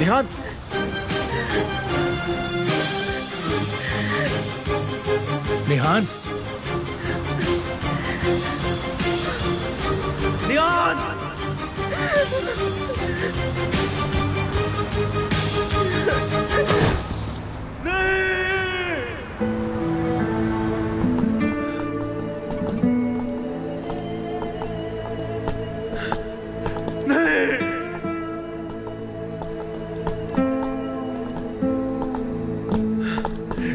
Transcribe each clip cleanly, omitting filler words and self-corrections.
निहान, निहान, निहान,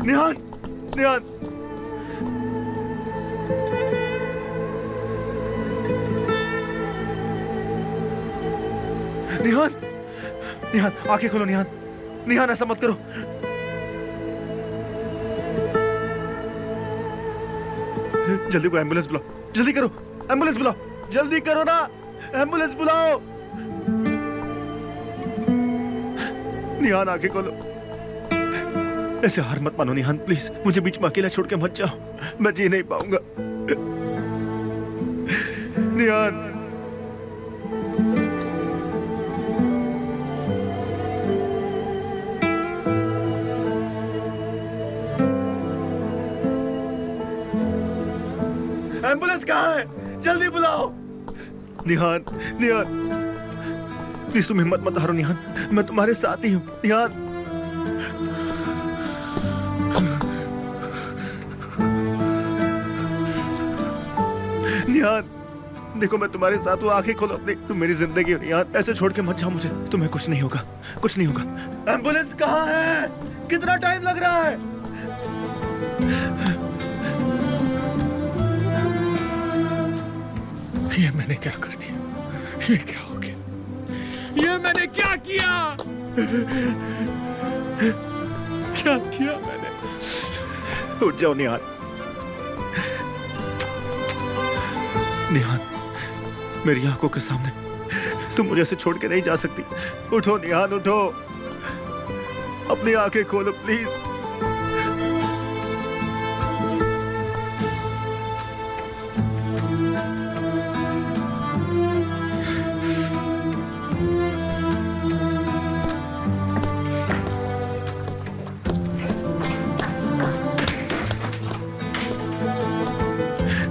निहान, निहान, निहान, निहान, आंखें खोलो निहान, निहान ऐसा मत करो। जल्दी को एम्बुलेंस बुलाओ, जल्दी करो, एम्बुलेंस बुलाओ, जल्दी करो ना, एम्बुलेंस बुलाओ। निहान आंखें खोलो, ऐसे हार मत मानो निहान, प्लीज मुझे बीच में अकेला छोड़ के मत जाओ, मैं जी नहीं पाऊंगा। निहान, एम्बुलेंस कहाँ है? जल्दी बुलाओ। निहान, निहान, प्लीज तुम हिम्मत मत हारो निहान, मैं तुम्हारे साथ ही हूँ निहान। निहान, देखो मैं तुम्हारे साथ हूँ, आंखें खोलो अपनी, तुम मेरी जिंदगी हो निहान, ऐसे छोड़ के मत जाओ मुझे, तुम्हें कुछ नहीं होगा, कुछ नहीं होगा। एम्बुलेंस कहाँ है? कितना टाइम लग रहा है? ये मैंने क्या कर दिया? ये क्या हो गया? ये मैंने क्या किया? क्या किया मैंने? उठ जाओ निहान, निहान, मेरी आंखों के सामने तुम मुझे ऐसे छोड़ के नहीं जा सकती। उठो निहान, उठो, अपनी आंखें खोलो प्लीज।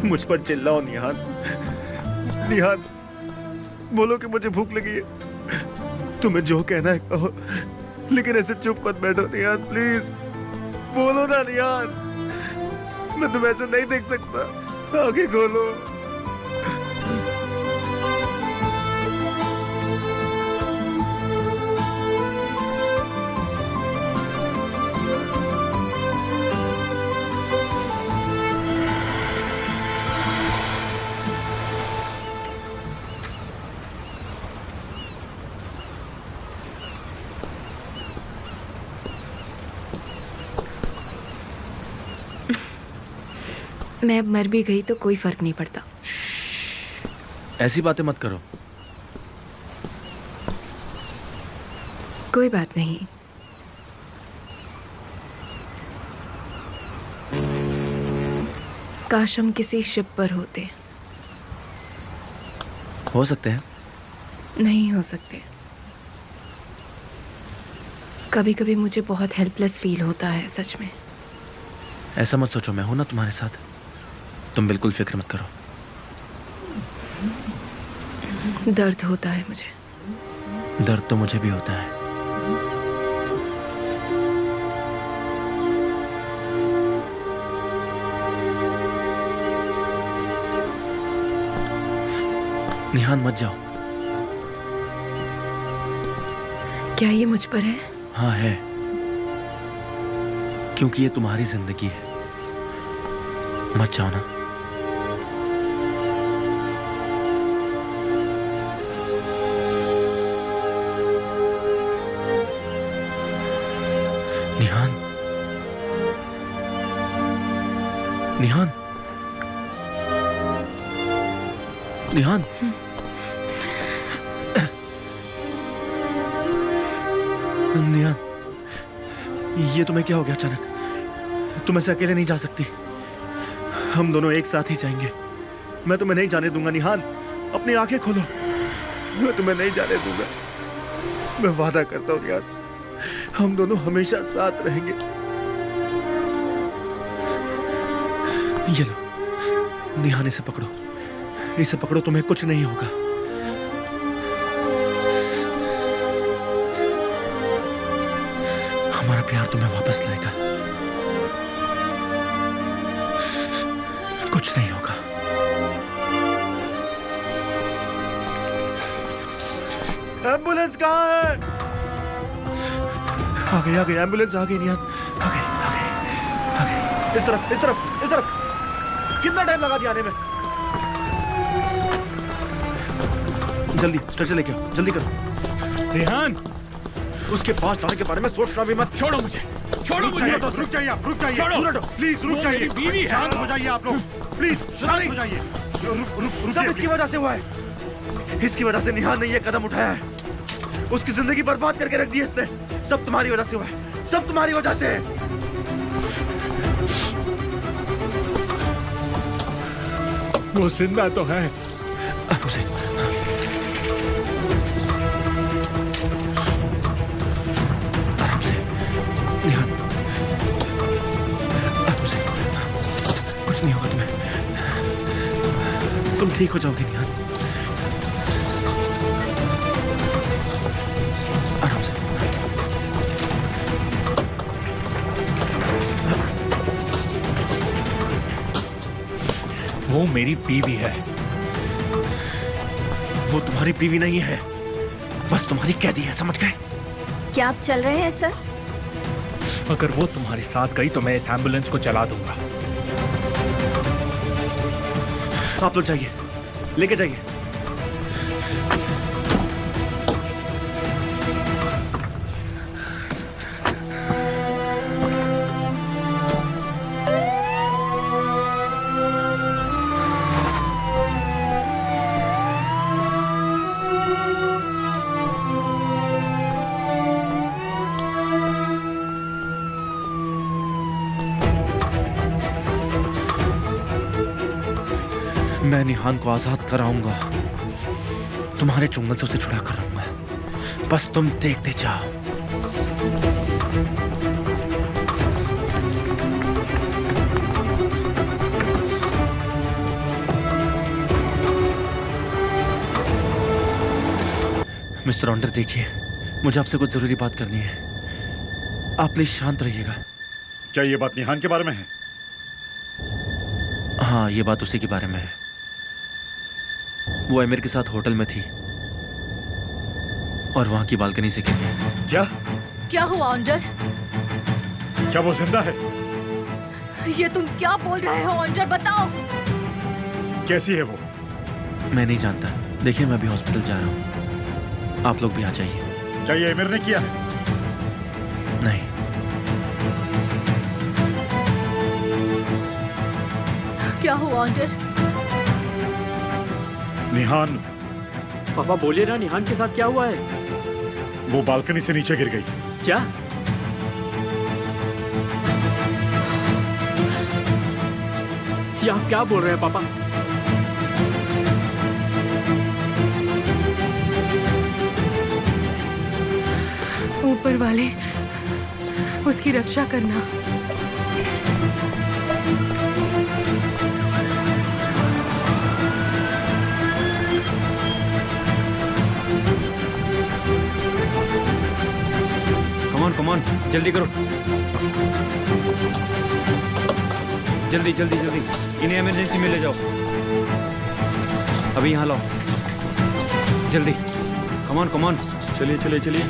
मुझ पर चिल्लाओ निहान, निहान, बोलो कि मुझे भूख लगी है, तुम्हें जो कहना है कहो, लेकिन ऐसे चुप मत बैठो निहान, प्लीज बोलो ना निहान, मैं तुम्हें ऐसे नहीं देख सकता, आंखें खोलो। मैं अब मर भी गई तो कोई फर्क नहीं पड़ता। ऐसी बातें मत करो। कोई बात नहीं। काश हम किसी शिप पर होते। हो सकते हैं। नहीं हो सकते। कभी कभी मुझे बहुत हेल्पलेस फील होता है, सच में। ऐसा मत सोचो, मैं हूं ना तुम्हारे साथ, तुम बिल्कुल फिक्र मत करो। दर्द होता है मुझे। दर्द तो मुझे भी होता है। निहान मत जाओ। क्या ये मुझ पर है? हाँ है, क्योंकि ये तुम्हारी जिंदगी है। मत जाओ ना। निहान, निहान, निहान, निहान, ये तुम्हें क्या हो गया अचानक? तुम ऐसे अकेले नहीं जा सकती, हम दोनों एक साथ ही जाएंगे। मैं तुम्हें नहीं जाने दूंगा निहान, अपनी आंखें खोलो, मैं तुम्हें नहीं जाने दूंगा। मैं वादा करता हूँ निहान, हम दोनों हमेशा साथ रहेंगे। ये लो निहान, इसे पकड़ो, इसे पकड़ो, तुम्हें कुछ नहीं होगा। हमारा प्यार तुम्हें वापस लाएगा, कुछ नहीं होगा। एम्बुलेंस कहाँ है? आ गई एम्बुलेंस आ गई निहान, आ गई। इस तरफ, इस तरफ, इस तरफ। कितना टाइम लगा दिया आने में? जल्दी स्ट्रेचर लेके आओ, जल्दी करो। रिहान, उसके पास जाने के बारे में सोचना भी मत। छोड़ो मुझे, छोड़ो मुझे। रुक जाइए आप, रुक जाइए, छोड़ो। प्लीज रुक वो जाइए, मेरी बीवी है। शांत हो जाइए आप लोग, प्लीज शांत हो जाइए। सब इसकी वजह से हुआ है, इसकी वजह से निहान ने ये कदम उठाया है। उसकी जिंदगी बर्बाद करके रख दी इसने। सब तुम्हारी वजह से हुआ है, सब तुम्हारी वजह से है। वो जिंदा तो है। आराम से, आराम से निहान, आराम से। कुछ नहीं होगा तुम्हें, तुम ठीक हो जाओगे निहान। आराम से। वो मेरी बीवी है। वो तुम्हारी बीवी नहीं है, बस तुम्हारी कैदी है, समझ गए? क्या आप चल रहे हैं सर? अगर वो तुम्हारे साथ गई तो मैं इस एम्बुलेंस को चला दूंगा। आप लोग जाइए, लेके जाइए। मैं निहान को आजाद कराऊंगा, तुम्हारे चुंगल से उसे छुड़ा कर रहूंगा। बस तुम देखते जाओ। मिस्टर ऑन्डर, देखिए, मुझे आपसे कुछ जरूरी बात करनी है। आप प्लीज शांत रहिएगा। क्या ये बात निहान के बारे में है? हाँ, ये बात उसी के बारे में है। वो एमिर के साथ होटल में थी और वहां की बालकनी से गिर गई। क्या हुआ ऑन्जर? क्या वो जिंदा है? ये तुम क्या बोल रहे हो ऑन्जर, बताओ। कैसी है वो? मैं नहीं जानता। देखिए, मैं अभी हॉस्पिटल जा रहा हूँ, आप लोग भी आ जाइए। क्या ये एमिर ने किया है? नहीं। क्या हुआ ऑन्जर? निहान, पापा बोलिए ना, निहान के साथ क्या हुआ है? वो बालकनी से नीचे गिर गई। क्या? ये आप क्या बोल रहे हैं पापा? ऊपर वाले उसकी रक्षा करना। कमॉन, जल्दी करो, जल्दी जल्दी जल्दी। इन्हें इमरजेंसी में ले जाओ, अभी यहाँ लाओ, जल्दी। कमॉन कमॉन, चलिए चलिए चलिए।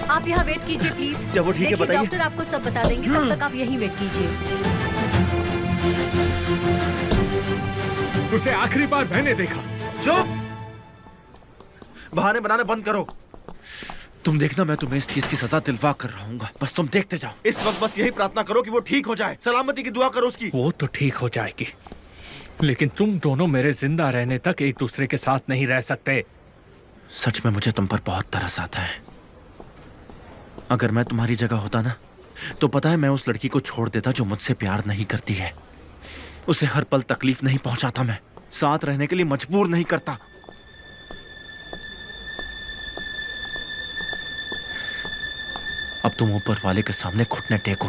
आप यहाँ वेट कीजिए प्लीज। जब वो ठीक है देखिए, बताइए। डॉक्टर आपको सब बता देंगे, तब तक आप यहीं वेट कीजिए। उसे आखिरी बार मैंने देखा। चुप! बहाने बनाने बंद करो। तुम देखना, मैं तुम्हें इस चीज की सजा दिलवा कर रहूंगा। बस तुम देखते जाओ। इस वक्त बस यही प्रार्थना करो कि वो ठीक हो जाए, सलामती की दुआ करो उसकी। वो तो ठीक हो जाएगी, लेकिन तुम दोनों मेरे जिंदा रहने तक एक दूसरे के साथ नहीं रह सकते। सच में मुझे तुम पर बहुत तरस आता है। अगर मैं तुम्हारी जगह होता ना, तो पता है मैं उस लड़की को छोड़ देता जो मुझसे प्यार नहीं करती है। उसे हर पल तकलीफ नहीं पहुंचाता, मैं साथ रहने के लिए मजबूर नहीं करता। अब तुम ऊपर वाले के सामने घुटने टेको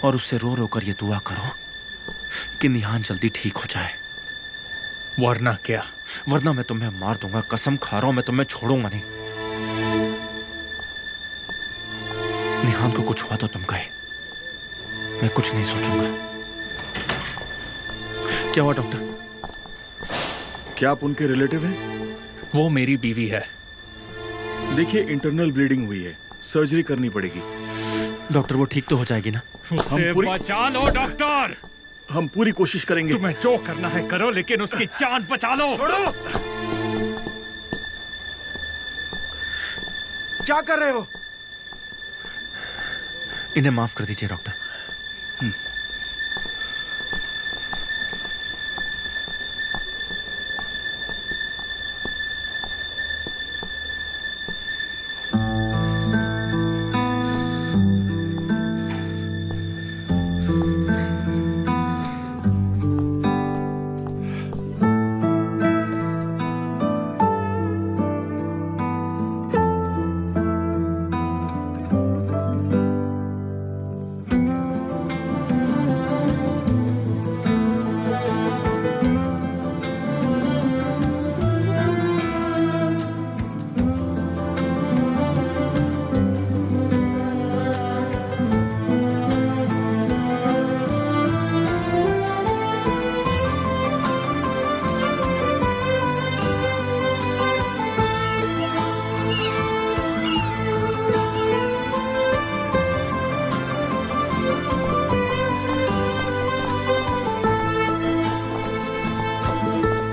और उससे रो रो कर ये दुआ करो कि निहान जल्दी ठीक हो जाए। वरना क्या? वरना मैं तुम्हें मार दूंगा। कसम खा रहा हूं, मैं तुम्हें छोड़ूंगा नहीं। निहान को कुछ हुआ तो तुम कहे, मैं कुछ नहीं सोचूंगा। क्या हुआ डॉक्टर? क्या आप उनके रिलेटिव हैं? वो मेरी बीवी है। देखिए, इंटरनल ब्लीडिंग हुई है, सर्जरी करनी पड़ेगी। डॉक्टर वो ठीक तो हो जाएगी ना? उसे बचा लो डॉक्टर। हम पूरी कोशिश करेंगे। तुम्हें जो करना है करो, लेकिन उसकी जान बचा लो। छोड़ो! क्या कर रहे हो? इन्हें माफ कर दीजिए डॉक्टर।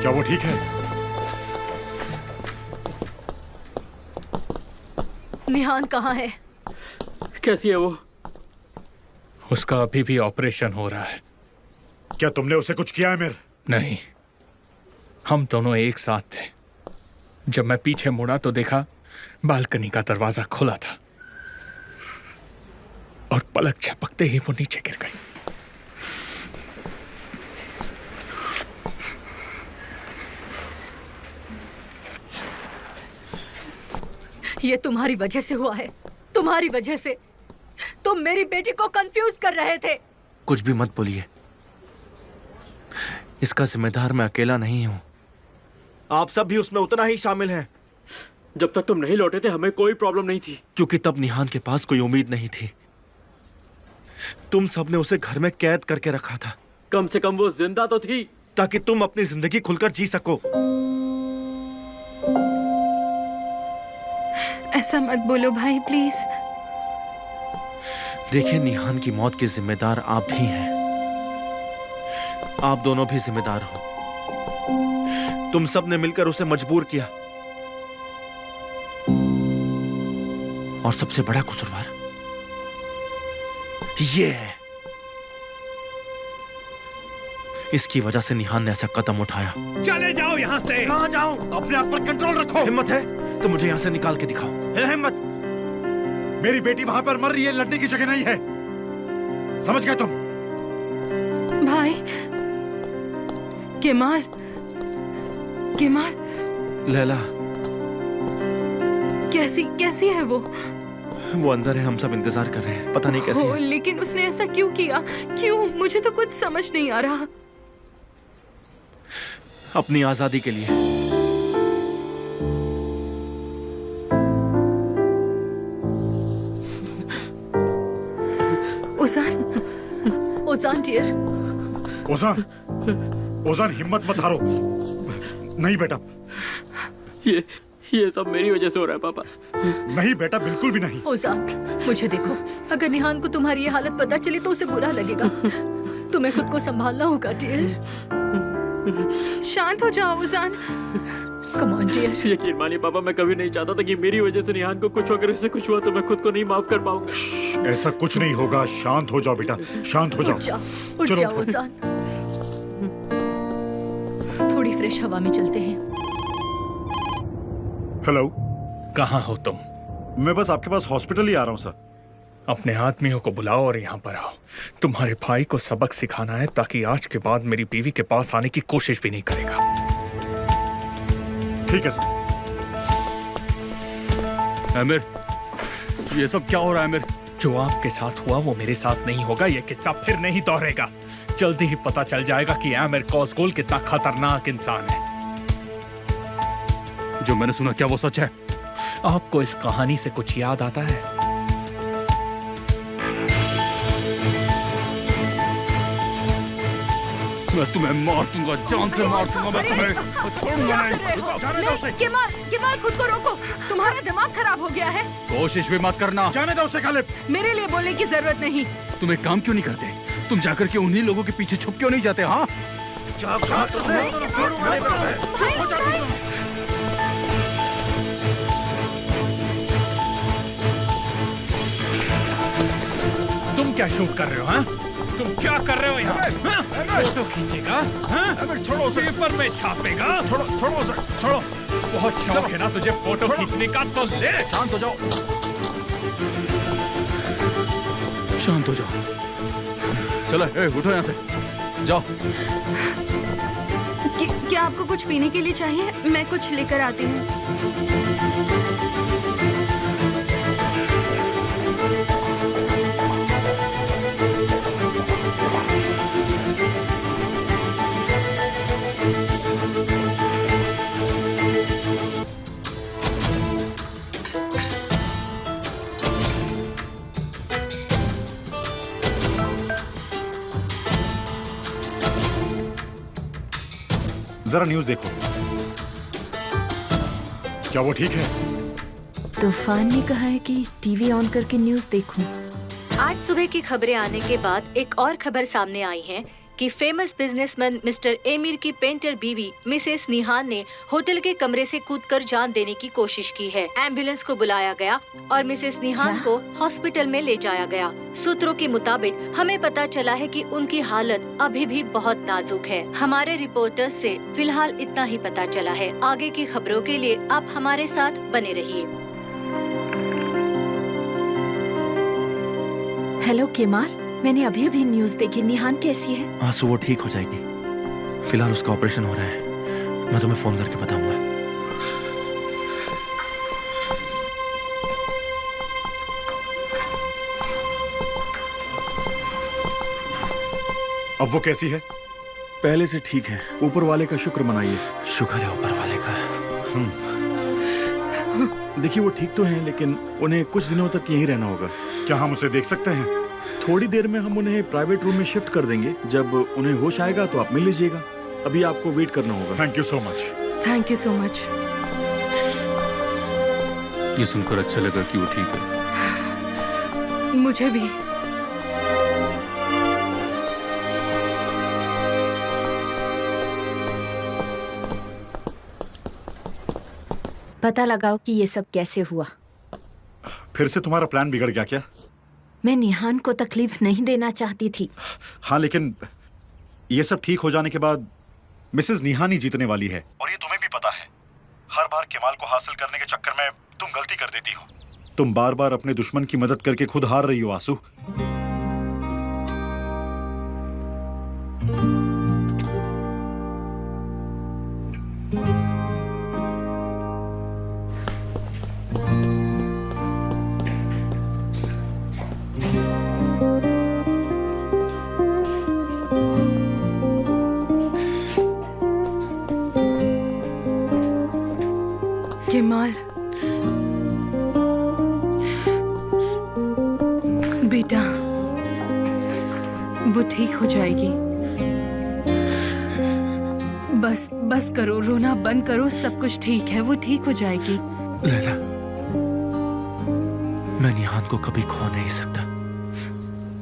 क्या वो ठीक है? निहान कहाँ है? कैसी है वो? उसका अभी भी ऑपरेशन हो रहा है। क्या तुमने उसे कुछ किया है मेर? नहीं, हम दोनों एक साथ थे। जब मैं पीछे मुड़ा तो देखा बालकनी का दरवाजा खुला था और पलक झपकते ही वो नीचे गिर गई। ये तुम्हारी वजह से हुआ है, तुम्हारी वजह से। तुम मेरी बेटी को कंफ्यूज कर रहे थे। कुछ भी मत बोलिए, इसका जिम्मेदार मैं अकेला नहीं हूं। आप सब भी उसमें उतना ही शामिल हैं। जब तक तुम नहीं लौटे थे हमें कोई प्रॉब्लम नहीं थी, क्योंकि तब निहान के पास कोई उम्मीद नहीं थी। तुम सबने उसे घर में कैद करके रखा था, कम से कम वो जिंदा तो थी। ताकि तुम अपनी जिंदगी खुलकर जी सको। ऐसा मत बोलो भाई, प्लीज। देखिए, निहान की मौत के जिम्मेदार आप भी हैं। आप दोनों भी जिम्मेदार हो। तुम सब ने मिलकर उसे मजबूर किया, और सबसे बड़ा कसूरवार ये है। इसकी वजह से निहान ने ऐसा कदम उठाया। चले जाओ यहाँ से। कहां जाऊं? अपने आप पर कंट्रोल रखो। हिम्मत है तो मुझे यहाँ से निकाल के दिखाओ। है हिम्मत? मेरी बेटी वहां पर मर रही है, लड़ने की जगह नहीं है। समझ गए तुम? भाई केमाल, केमाल लैला, कैसी है वो? वो अंदर है, हम सब इंतजार कर रहे हैं। पता नहीं कैसी हो, है। लेकिन उसने ऐसा क्यों किया? क्यों? मुझे तो कुछ समझ नहीं आ रहा। अपनी आजादी के लिए। ओजान डियर। ओजान, ओजान हिम्मत मत हारो। नहीं बेटा, ये सब मेरी वजह से हो रहा है पापा। नहीं बेटा, बिल्कुल भी नहीं। ओजान, मुझे देखो, अगर निहान को तुम्हारी ये हालत पता चली तो उसे बुरा लगेगा। तुम्हें खुद को संभालना होगा डियर। शांत हो जाओ उजान। Come on dear. यकीन मानिए पापा, मैं कभी नहीं चाहता था कि मेरी वजह से निहान को कुछ अगर उसे कुछ हुआ तो मैं खुद को नहीं माफ कर पाऊंगा। ऐसा कुछ नहीं होगा, शांत हो जाओ बेटा, शांत हो जाओ। उठ चलो। जाओ अजान। थोड़ी फ्रेश हवा में चलते हैं। हेलो, कहाँ हो तुम? मैं बस आपके पास हॉस्पिटल ही आ रहा हूँ सर। अपने आदमियों को बुलाओ और यहाँ पर आओ। तुम्हारे भाई को सबक सिखाना है ताकि आज के बाद मेरी बीवी के पास आने की कोशिश भी नहीं करेगा। ठीक है सर। आमिर, ये सब क्या हो रहा है आमिर? जो आपके साथ हुआ वो मेरे साथ नहीं होगा। ये किस्सा फिर नहीं दोहरेगा। जल्दी ही पता चल जाएगा कि आमिर कौसगोल कितना खतरनाक इंसान है। जो मैंने सुना क्या वो सच है? आपको इस कहानी से कुछ याद आता है? मैं तुम्हें मार दूंगा, जान से मार दूंगा मैं तुम्हें, छोड़ूंगा नहीं। केमाल खुद को रोको, तुम्हारा दिमाग खराब हो गया है। कोशिश भी मत करना। जाने दो उसे गालिब। मेरे लिए बोलने की जरूरत नहीं। तुम एक काम क्यों नहीं करते? तुम जाकर के उन्हीं लोगों के पीछे छुप क्यों नहीं जाते? हाँ, तुम क्या शूट कर रहे हो? हाँ, तुम क्या कर रहे हो यहाँ? फोटो खींचेगा? हाँ? छोड़ो, पेपर में छापेगा? छोड़ो, छोड़ो उसे, छोड़ो। बहुत शौक है ना तुझे फोटो खींचने का, तो ले। शांत हो जाओ, शांत हो जाओ। चलो, उठो यहाँ से, जाओ। क्या आपको कुछ पीने के लिए चाहिए? मैं कुछ लेकर आती हूँ। जरा न्यूज़ देखो, क्या वो ठीक है? तूफान ने कहा है कि टीवी ऑन करके न्यूज़ देखूं। आज सुबह की खबरें आने के बाद एक और खबर सामने आई है कि फेमस बिजनेसमैन मिस्टर एमिर की पेंटर बीवी मिसेस निहान ने होटल के कमरे से कूदकर जान देने की कोशिश की है। एम्बुलेंस को बुलाया गया और मिसेस निहान को हॉस्पिटल में ले जाया गया। सूत्रों के मुताबिक हमें पता चला है कि उनकी हालत अभी भी बहुत नाजुक है। हमारे रिपोर्टर्स से फिलहाल इतना ही पता चला है। आगे की खबरों के लिए आप हमारे साथ बने रहिए। हेलो केमाल, मैंने अभी अभी न्यूज़ देखी। निहान कैसी है? आंसू वो ठीक हो जाएगी। फिलहाल उसका ऑपरेशन हो रहा है। मैं तुम्हें फोन करके बताऊंगा। अब वो कैसी है? पहले से ठीक है। ऊपर वाले का शुक्र मनाइए। शुक्र है ऊपर वाले का। देखिए वो ठीक तो हैं, लेकिन उन्हें कुछ दिनों तक यहीं रहना होगा। क्या हम उसे देख सकते हैं? थोड़ी देर में हम उन्हें प्राइवेट रूम में शिफ्ट कर देंगे। जब उन्हें होश आएगा तो आप मिल लीजिएगा। अभी आपको वेट करना होगा। Thank you so much. Thank you so much. ये सुनकर अच्छा लगा कि वो ठीक है। मुझे भी। पता लगाओ कि ये सब कैसे हुआ। फिर से तुम्हारा प्लान बिगड़ गया क्या? मैं निहान को तकलीफ नहीं देना चाहती थी। हाँ, लेकिन ये सब ठीक हो जाने के बाद मिसेस निहान ही जीतने वाली है। और ये तुम्हें भी पता है। हर बार केमाल को हासिल करने के चक्कर में तुम गलती कर देती हो। तुम बार बार अपने दुश्मन की मदद करके खुद हार रही हो आंसू। केमाल, बेटा, वो ठीक हो जाएगी। बस करो, रोना बंद करो। सब कुछ ठीक है, वो ठीक हो जाएगी। लैला, मैं निहान को कभी खो नहीं सकता।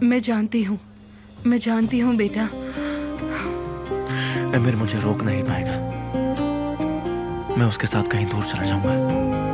मैं जानती हूँ बेटा। अमीर मुझे रोक नहीं पाएगा। मैं उसके साथ कहीं दूर चला जाऊंगा।